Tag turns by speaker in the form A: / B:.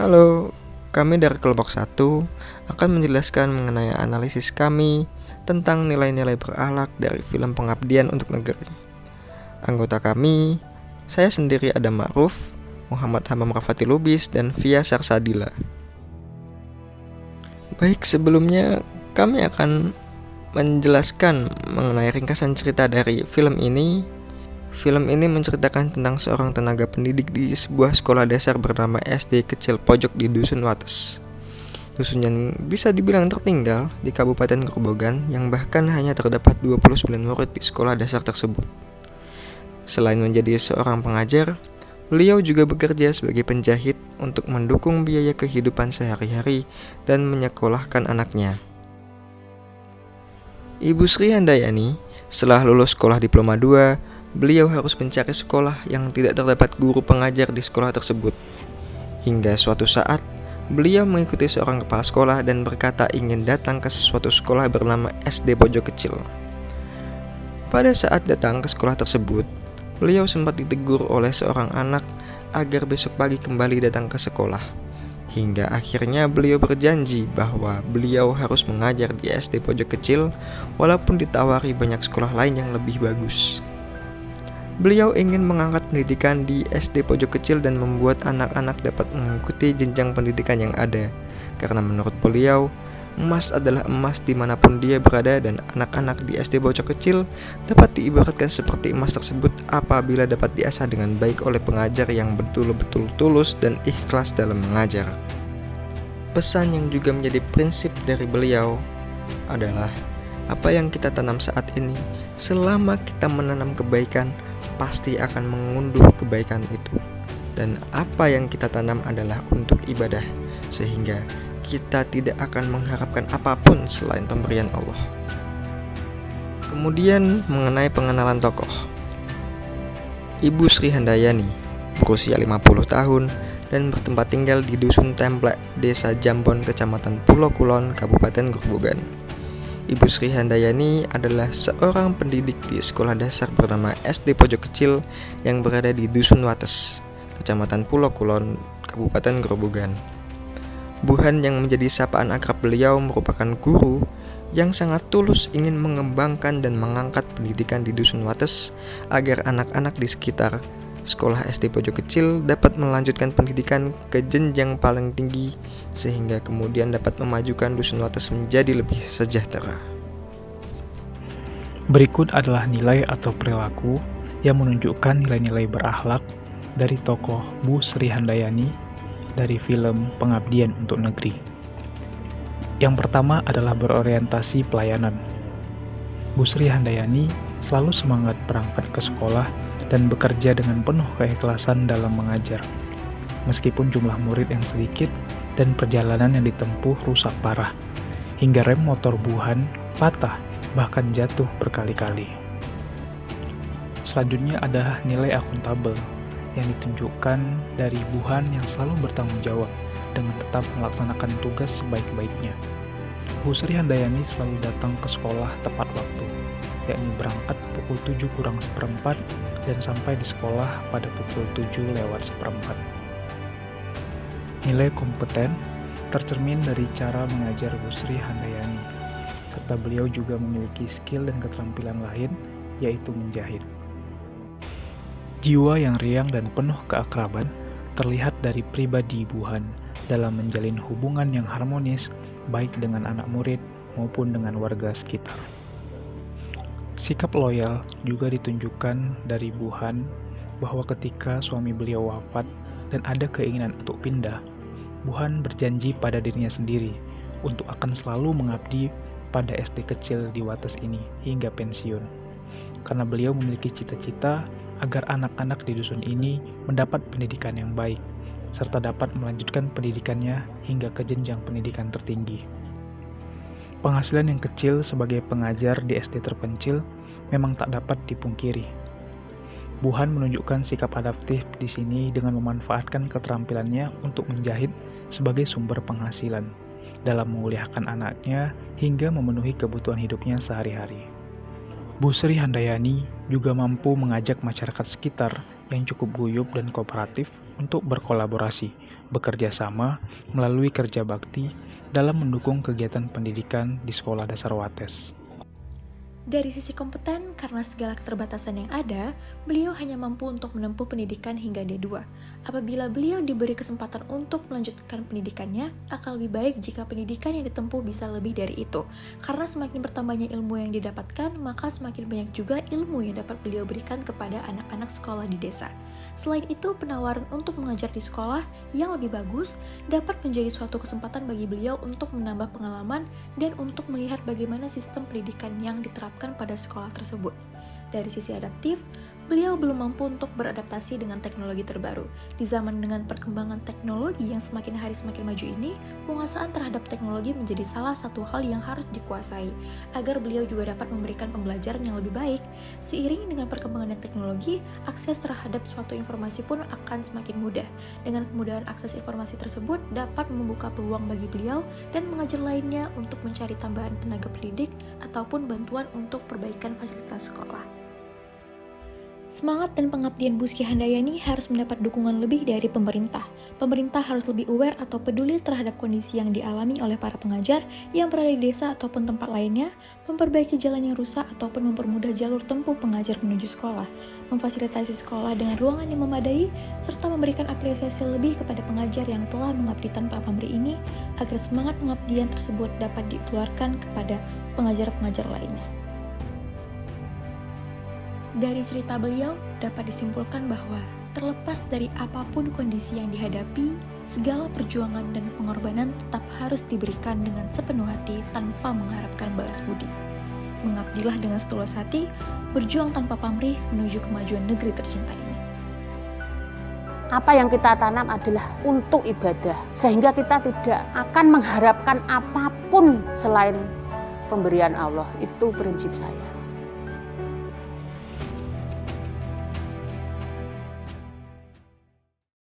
A: Halo, kami dari kelompok 1 akan menjelaskan mengenai analisis kami tentang nilai-nilai berakhlak dari film Pengabdian untuk Negeri. Anggota kami, saya sendiri Adam Ma'ruf, Muhammad Hamam Rafati Lubis, dan Via Sarsadila. Baik, sebelumnya kami akan menjelaskan mengenai ringkasan cerita dari film ini. Film ini menceritakan tentang seorang tenaga pendidik di sebuah sekolah dasar bernama SD Kecil Pojok di Dusun Wates. Dusun yang bisa dibilang tertinggal di Kabupaten Grobogan yang bahkan hanya terdapat 29 murid di sekolah dasar tersebut. Selain menjadi seorang pengajar, beliau juga bekerja sebagai penjahit untuk mendukung biaya kehidupan sehari-hari dan menyekolahkan anaknya. Ibu Sri Handayani, setelah lulus sekolah diploma 2, beliau harus mencari sekolah yang tidak terdapat guru pengajar di sekolah tersebut. Hingga suatu saat, beliau mengikuti seorang kepala sekolah dan berkata ingin datang ke suatu sekolah bernama SD Pojok Kecil. Pada saat datang ke sekolah tersebut, beliau sempat ditegur oleh seorang anak agar besok pagi kembali datang ke sekolah. Hingga akhirnya beliau berjanji bahwa beliau harus mengajar di SD Pojok Kecil walaupun ditawari banyak sekolah lain yang lebih bagus. Beliau ingin mengangkat pendidikan di SD Pojok Kecil dan membuat anak-anak dapat mengikuti jenjang pendidikan yang ada. Karena menurut beliau, emas adalah emas dimanapun dia berada dan anak-anak di SD Pojok Kecil dapat diibaratkan seperti emas tersebut apabila dapat diasah dengan baik oleh pengajar yang betul-betul tulus dan ikhlas dalam mengajar. Pesan yang juga menjadi prinsip dari beliau adalah apa yang kita tanam saat ini, selama kita menanam kebaikan, pasti akan mengunduh kebaikan itu. Dan apa yang kita tanam adalah untuk ibadah, sehingga kita tidak akan mengharapkan apapun selain pemberian Allah. Kemudian mengenai pengenalan tokoh. Ibu Sri Handayani berusia 50 tahun dan bertempat tinggal di Dusun Templek, Desa Jambon, Kecamatan Pulau Kulon, Kabupaten Grobogan. Ibu Sri Handayani adalah seorang pendidik di sekolah dasar bernama SD Pojok Kecil yang berada di Dusun Wates, Kecamatan Pulau Kulon, Kabupaten Grobogan. Buhan yang menjadi sapaan akrab beliau merupakan guru yang sangat tulus ingin mengembangkan dan mengangkat pendidikan di Dusun Wates agar anak-anak di sekitar sekolah SD Pojok Kecil dapat melanjutkan pendidikan ke jenjang paling tinggi sehingga kemudian dapat memajukan Dusun Wates menjadi lebih sejahtera.
B: Berikut adalah nilai atau perilaku yang menunjukkan nilai-nilai berakhlak dari tokoh Bu Sri Handayani dari film Pengabdian untuk Negeri. Yang pertama adalah berorientasi pelayanan. Bu Sri Handayani selalu semangat berangkat ke sekolah dan bekerja dengan penuh keikhlasan dalam mengajar. Meskipun jumlah murid yang sedikit dan perjalanan yang ditempuh rusak parah, hingga rem motor Buhan patah bahkan jatuh berkali-kali. Selanjutnya adalah nilai akuntabel yang ditunjukkan dari Buhan yang selalu bertanggung jawab dengan tetap melaksanakan tugas sebaik-baiknya. Bu Sri Handayani selalu datang ke sekolah tepat waktu, yakni berangkat pukul 7:45 dan sampai di sekolah pada pukul 7:04. Nilai kompeten tercermin dari cara mengajar Bu Sri Handayani, serta beliau juga memiliki skill dan keterampilan lain, yaitu menjahit. Jiwa yang riang dan penuh keakraban terlihat dari pribadi Buhan dalam menjalin hubungan yang harmonis baik dengan anak murid maupun dengan warga sekitar. Sikap loyal juga ditunjukkan dari Buhan bahwa ketika suami beliau wafat dan ada keinginan untuk pindah, Buhan berjanji pada dirinya sendiri untuk akan selalu mengabdi pada SD kecil di Wates ini hingga pensiun. Karena beliau memiliki cita-cita agar anak-anak di dusun ini mendapat pendidikan yang baik, serta dapat melanjutkan pendidikannya hingga ke jenjang pendidikan tertinggi. Penghasilan yang kecil sebagai pengajar di SD terpencil memang tak dapat dipungkiri. Buhan menunjukkan sikap adaptif di sini dengan memanfaatkan keterampilannya untuk menjahit sebagai sumber penghasilan dalam menguliakan anaknya hingga memenuhi kebutuhan hidupnya sehari-hari. Bu Sri Handayani juga mampu mengajak masyarakat sekitar yang cukup guyup dan kooperatif untuk berkolaborasi bekerja sama melalui kerja bakti dalam mendukung kegiatan pendidikan di Sekolah Dasar Wates.
C: Dari sisi kompeten, karena segala keterbatasan yang ada, beliau hanya mampu untuk menempuh pendidikan hingga D2. Apabila beliau diberi kesempatan untuk melanjutkan pendidikannya, akan lebih baik jika pendidikan yang ditempuh bisa lebih dari itu. Karena semakin bertambahnya ilmu yang didapatkan, maka semakin banyak juga ilmu yang dapat beliau berikan kepada anak-anak sekolah di desa. Selain itu, penawaran untuk mengajar di sekolah yang lebih bagus dapat menjadi suatu kesempatan bagi beliau untuk menambah pengalaman dan untuk melihat bagaimana sistem pendidikan yang diterapkan pada sekolah tersebut. Dari sisi adaptif, beliau belum mampu untuk beradaptasi dengan teknologi terbaru. Di zaman dengan perkembangan teknologi yang semakin hari semakin maju ini, penguasaan terhadap teknologi menjadi salah satu hal yang harus dikuasai, agar beliau juga dapat memberikan pembelajaran yang lebih baik. Seiring dengan perkembangan teknologi, akses terhadap suatu informasi pun akan semakin mudah. Dengan kemudahan akses informasi tersebut dapat membuka peluang bagi beliau dan mengajar lainnya untuk mencari tambahan tenaga pendidik ataupun bantuan untuk perbaikan fasilitas sekolah. Semangat dan pengabdian Bu Sri Handayani harus mendapat dukungan lebih dari pemerintah. Pemerintah harus lebih aware atau peduli terhadap kondisi yang dialami oleh para pengajar yang berada di desa ataupun tempat lainnya, memperbaiki jalan yang rusak ataupun mempermudah jalur tempuh pengajar menuju sekolah, memfasilitasi sekolah dengan ruangan yang memadai, serta memberikan apresiasi lebih kepada pengajar yang telah mengabdi tanpa pamrih ini, agar semangat pengabdian tersebut dapat ditularkan kepada pengajar-pengajar lainnya. Dari cerita beliau, dapat disimpulkan bahwa terlepas dari apapun kondisi yang dihadapi, segala perjuangan dan pengorbanan tetap harus diberikan dengan sepenuh hati tanpa mengharapkan balas budi. Mengabdilah dengan setulus hati, berjuang tanpa pamrih menuju kemajuan negeri tercinta ini.
D: Apa yang kita tanam adalah untuk ibadah, sehingga kita tidak akan mengharapkan apapun selain pemberian Allah. Itu prinsip saya.